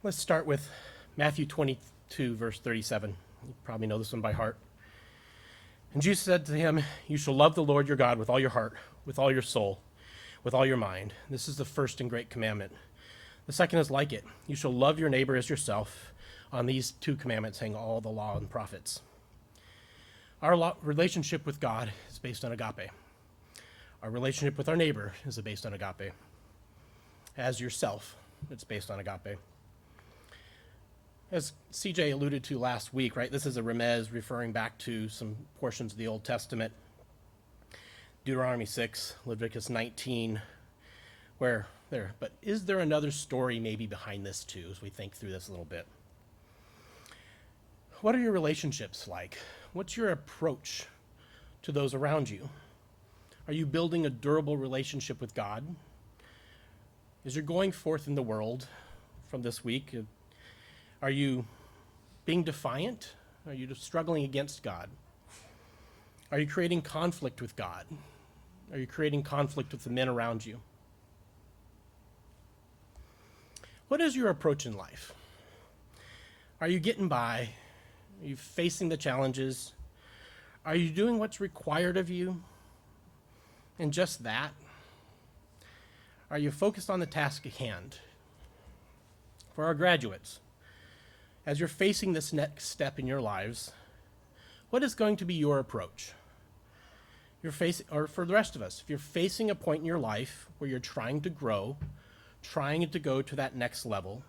Let's start with Matthew 22, verse 37. You probably know this one by heart. And Jesus said to him, "You shall love the Lord your God with all your heart, with all your soul, with all your mind. This is the first and great commandment. The second is like it. You shall love your neighbor as yourself. On these two commandments hang all the law and prophets." Our relationship with God is based on agape. Our relationship with our neighbor is based on agape. As yourself, it's based on agape. As CJ alluded to last week, right, this is a remez referring back to some portions of the Old Testament. Deuteronomy 6, Leviticus 19, where there. But is there another story maybe behind this too, as we think through this a little bit? What are your relationships like? What's your approach to those around you? Are you building a durable relationship with God? As you're going forth in the world from this week, are you being defiant? Are you struggling against God? Are you creating conflict with God? Are you creating conflict with the men around you? What is your approach in life? Are you getting by? Are you facing the challenges? Are you doing what's required of you? And just that? Are you focused on the task at hand? For our graduates, as you're facing this next step in your lives, what is going to be your approach? Or for the rest of us, if you're facing a point in your life where you're trying to grow, trying to go to that next level,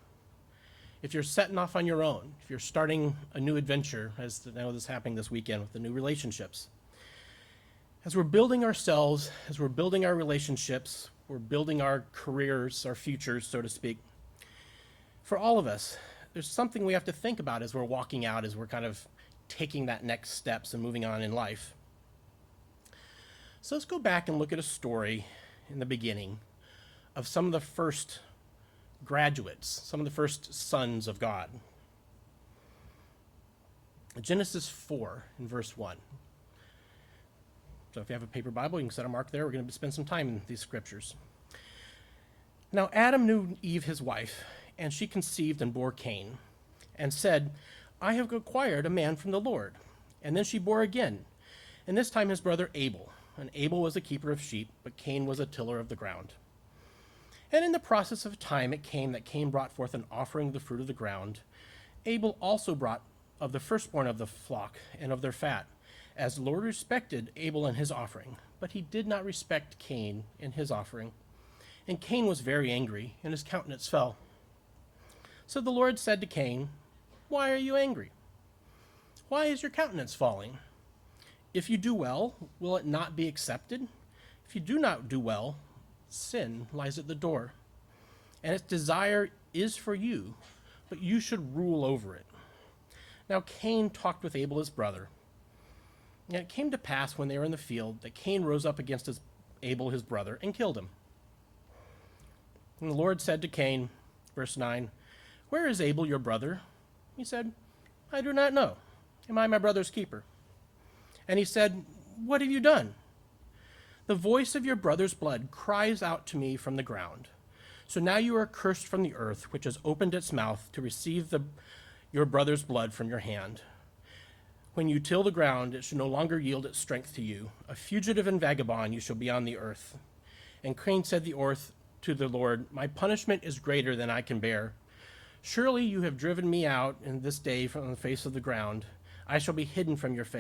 if you're setting off on your own, if you're starting a new adventure, as I know this is happening this weekend with the new relationships, as we're building ourselves, as we're building our relationships, we're building our careers, our futures, so to speak, for all of us, there's something we have to think about as we're walking out, as we're kind of taking that next steps and moving on in life. So let's go back and look at a story in the beginning of some of the first graduates, some of the first sons of God. Genesis 4 in verse 1. So if you have a paper Bible, you can set a mark there. We're going to spend some time in these scriptures. Now Adam knew Eve, his wife, and she conceived and bore Cain, and said, "I have acquired a man from the Lord." And then she bore again, and this time his brother Abel. And Abel was a keeper of sheep, but Cain was a tiller of the ground. And in the process of time it came that Cain brought forth an offering of the fruit of the ground. Abel also brought of the firstborn of the flock and of their fat, as the Lord respected Abel and his offering. But he did not respect Cain and his offering. And Cain was very angry, and his countenance fell. So the Lord said to Cain, "Why are you angry? Why is your countenance falling? If you do well, will it not be accepted? If you do not do well, sin lies at the door, and its desire is for you, but you should rule over it." Now Cain talked with Abel his brother. And it came to pass when they were in the field that Cain rose up against Abel his brother and killed him. And the Lord said to Cain, verse 9, "Where is Abel your brother?" He said, "I do not know. Am I my brother's keeper?" And he said, "What have you done?" "The voice of your brother's blood cries out to me from the ground. So now you are cursed from the earth, which has opened its mouth to receive your brother's blood from your hand. When you till the ground, it shall no longer yield its strength to you. A fugitive and vagabond you shall be on the earth." And Cain said to the Lord, "My punishment is greater than I can bear. Surely you have driven me out in this day from the face of the ground. I shall be hidden from your face.